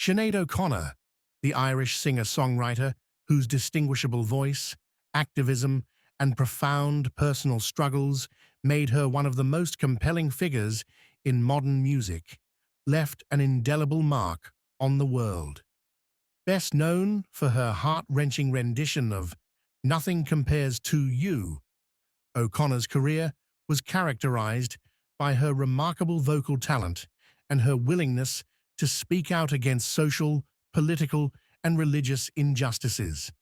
Sinead O'Connor, the Irish singer-songwriter whose distinguishable voice, activism, and profound personal struggles made her one of the most compelling figures in modern music, left an indelible mark on the world. Best known for her heart-wrenching rendition of "Nothing Compares to You," O'Connor's career was characterized by her remarkable vocal talent and her willingness to speak out against social, political, and religious injustices.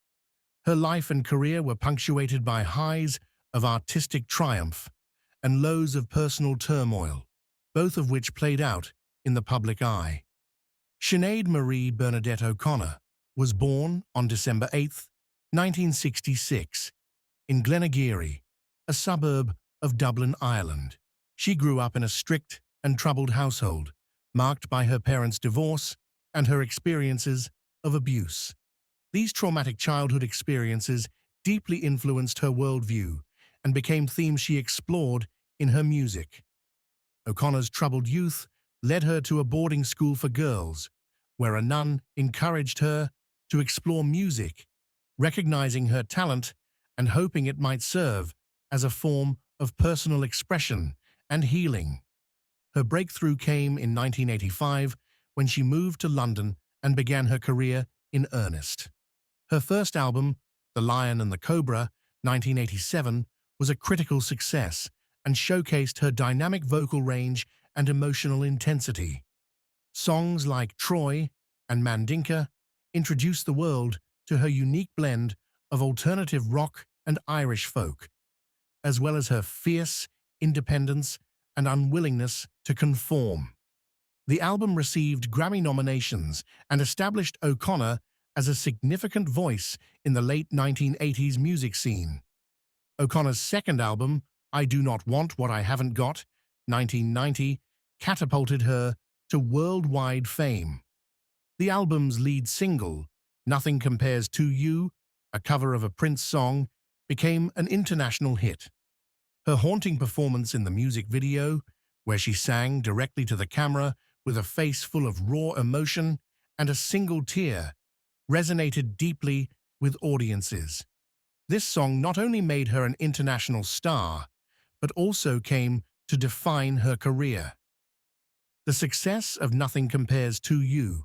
Her life and career were punctuated by highs of artistic triumph and lows of personal turmoil, both of which played out in the public eye. Sinead Marie Bernadette O'Connor was born on December 8, 1966, in Glenageary, a suburb of Dublin, Ireland. She grew up in a strict and troubled household, marked by her parents' divorce and her experiences of abuse. These traumatic childhood experiences deeply influenced her worldview and became themes she explored in her music. O'Connor's troubled youth led her to a boarding school for girls, where a nun encouraged her to explore music, recognizing her talent and hoping it might serve as a form of personal expression and healing. Her breakthrough came in 1985 when she moved to London and began her career in earnest. Her first album, The Lion and the Cobra, 1987, was a critical success and showcased her dynamic vocal range and emotional intensity. Songs like Troy and Mandinka introduced the world to her unique blend of alternative rock and Irish folk, as well as her fierce independence and unwillingness to conform. The album received Grammy nominations and established O'Connor as a significant voice in the late 1980s music scene. O'Connor's second album, I Do Not Want What I Haven't Got, 1990, catapulted her to worldwide fame. The album's lead single, Nothing Compares to You, a cover of a Prince song, became an international hit. Her haunting performance in the music video, where she sang directly to the camera with a face full of raw emotion and a single tear, resonated deeply with audiences. This song not only made her an international star, but also came to define her career. The success of Nothing Compares to You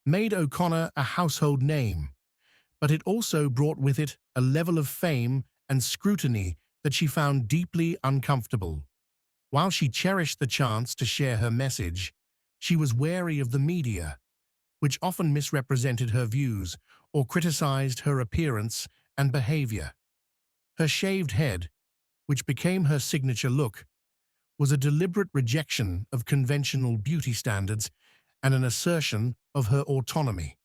made O'Connor a household name, but it also brought with it a level of fame and scrutiny that she found deeply uncomfortable. While she cherished the chance to share her message, she was wary of the media, which often misrepresented her views or criticized her appearance and behavior. Her shaved head, which became her signature look, was a deliberate rejection of conventional beauty standards and an assertion of her autonomy.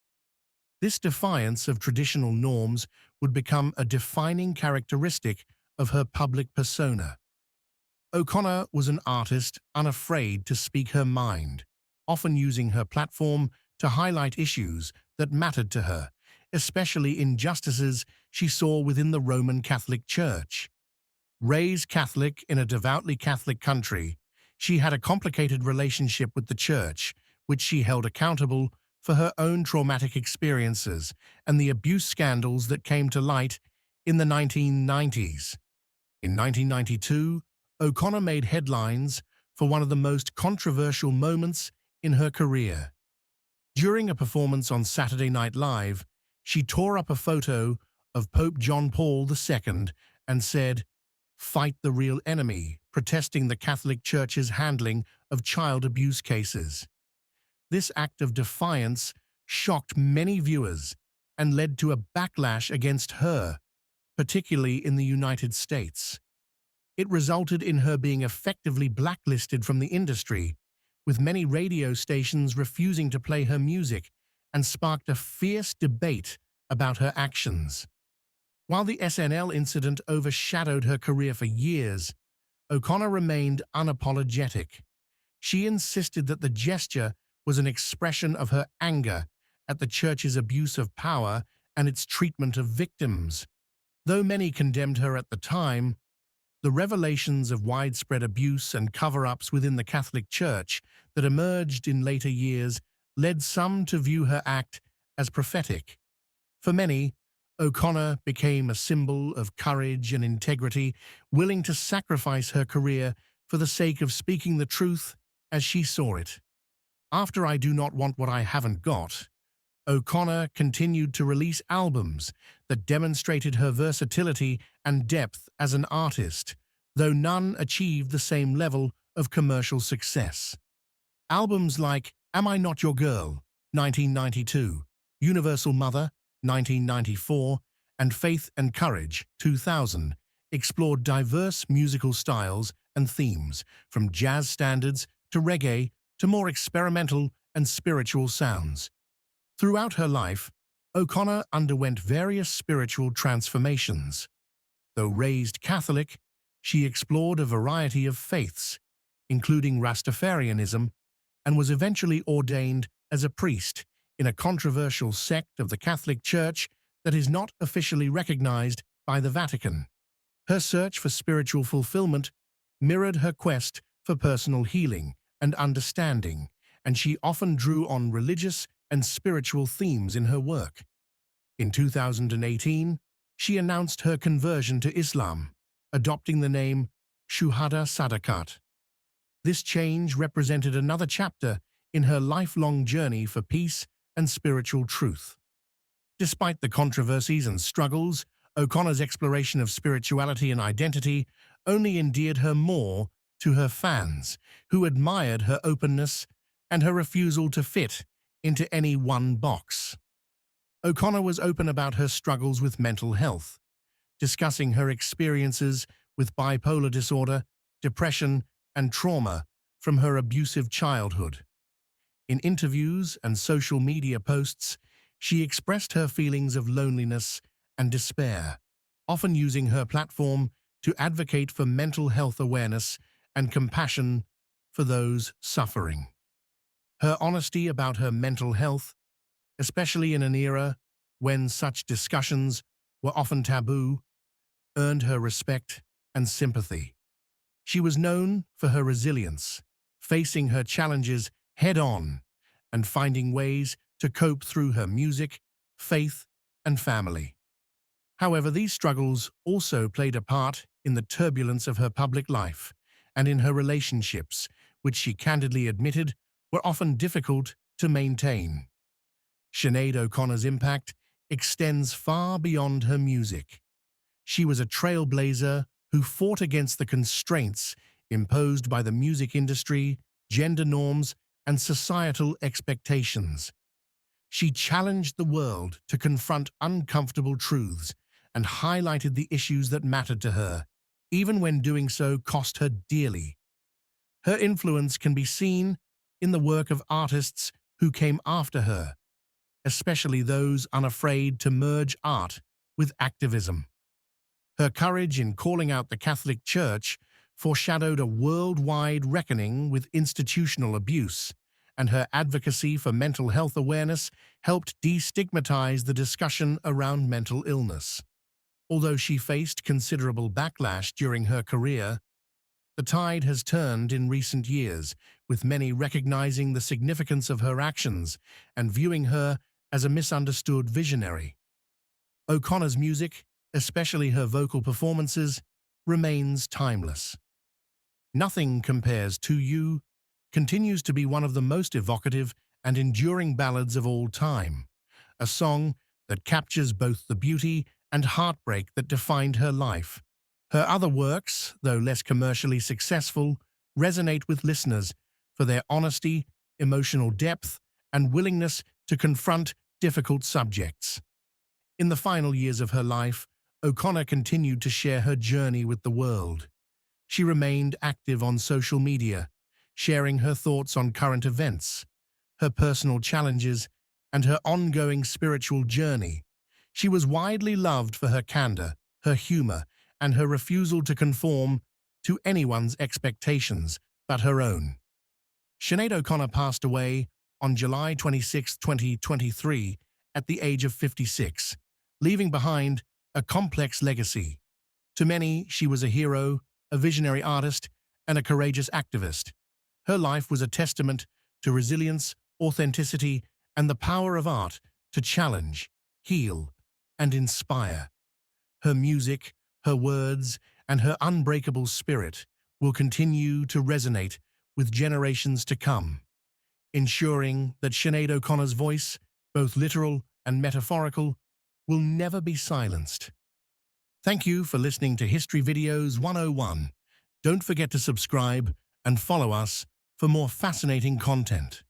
This defiance of traditional norms would become a defining characteristic of her public persona. O'Connor was an artist unafraid to speak her mind, often using her platform to highlight issues that mattered to her, especially injustices she saw within the Roman Catholic Church. Raised Catholic in a devoutly Catholic country, she had a complicated relationship with the Church, which she held accountable for her own traumatic experiences and the abuse scandals that came to light in the 1990s. In 1992, O'Connor made headlines for one of the most controversial moments in her career. During a performance on Saturday Night Live, she tore up a photo of Pope John Paul II and said, "Fight the real enemy," protesting the Catholic Church's handling of child abuse cases. This act of defiance shocked many viewers and led to a backlash against her, particularly in the United States. It resulted in her being effectively blacklisted from the industry, with many radio stations refusing to play her music, and sparked a fierce debate about her actions. While the SNL incident overshadowed her career for years, O'Connor remained unapologetic. She insisted that the gesture was an expression of her anger at the Church's abuse of power and its treatment of victims. Though many condemned her at the time, the revelations of widespread abuse and cover-ups within the Catholic Church that emerged in later years led some to view her act as prophetic. For many, O'Connor became a symbol of courage and integrity, willing to sacrifice her career for the sake of speaking the truth as she saw it. After I Do Not Want What I Haven't Got, O'Connor continued to release albums that demonstrated her versatility and depth as an artist, though none achieved the same level of commercial success. Albums like Am I Not Your Girl, 1992, Universal Mother, 1994, and Faith and Courage, 2000, explored diverse musical styles and themes, from jazz standards to reggae to more experimental and spiritual sounds. Throughout her life, O'Connor underwent various spiritual transformations. Though raised Catholic, she explored a variety of faiths, including Rastafarianism, and was eventually ordained as a priest in a controversial sect of the Catholic Church that is not officially recognized by the Vatican. Her search for spiritual fulfillment mirrored her quest for personal healing and understanding, and she often drew on religious and spiritual themes in her work. In 2018, she announced her conversion to Islam, adopting the name Shuhada Sadakat. This change represented another chapter in her lifelong journey for peace and spiritual truth. Despite the controversies and struggles, O'Connor's exploration of spirituality and identity only endeared her more to her fans, who admired her openness and her refusal to fit into any one box. O'Connor was open about her struggles with mental health, discussing her experiences with bipolar disorder, depression, and trauma from her abusive childhood. In interviews and social media posts, she expressed her feelings of loneliness and despair, often using her platform to advocate for mental health awareness and compassion for those suffering. Her honesty about her mental health, especially in an era when such discussions were often taboo, earned her respect and sympathy. She was known for her resilience, facing her challenges head-on and finding ways to cope through her music, faith, and family. However, these struggles also played a part in the turbulence of her public life and in her relationships, which she candidly admitted were often difficult to maintain. Sinead O'Connor's impact extends far beyond her music. She was a trailblazer who fought against the constraints imposed by the music industry, gender norms, and societal expectations. She challenged the world to confront uncomfortable truths and highlighted the issues that mattered to her, even when doing so cost her dearly. Her influence can be seen in the work of artists who came after her, especially those unafraid to merge art with activism. Her courage in calling out the Catholic Church foreshadowed a worldwide reckoning with institutional abuse, and her advocacy for mental health awareness helped destigmatize the discussion around mental illness. Although she faced considerable backlash during her career, the tide has turned in recent years, with many recognizing the significance of her actions and viewing her as a misunderstood visionary. O'Connor's music, especially her vocal performances, remains timeless. Nothing Compares to You continues to be one of the most evocative and enduring ballads of all time, a song that captures both the beauty and heartbreak that defined her life. Her other works, though less commercially successful, resonate with listeners for their honesty, emotional depth, and willingness to confront difficult subjects. In the final years of her life, O'Connor continued to share her journey with the world. She remained active on social media, sharing her thoughts on current events, her personal challenges, and her ongoing spiritual journey. She was widely loved for her candor, her humor, and her refusal to conform to anyone's expectations but her own. Sinead O'Connor passed away on July 26, 2023, at the age of 56, leaving behind a complex legacy. To many, she was a hero, a visionary artist, and a courageous activist. Her life was a testament to resilience, authenticity, and the power of art to challenge, heal, and inspire. Her music, her words, and her unbreakable spirit will continue to resonate with generations to come, ensuring that Sinead O'Connor's voice, both literal and metaphorical, will never be silenced. Thank you for listening to History Videos 101. Don't forget to subscribe and follow us for more fascinating content.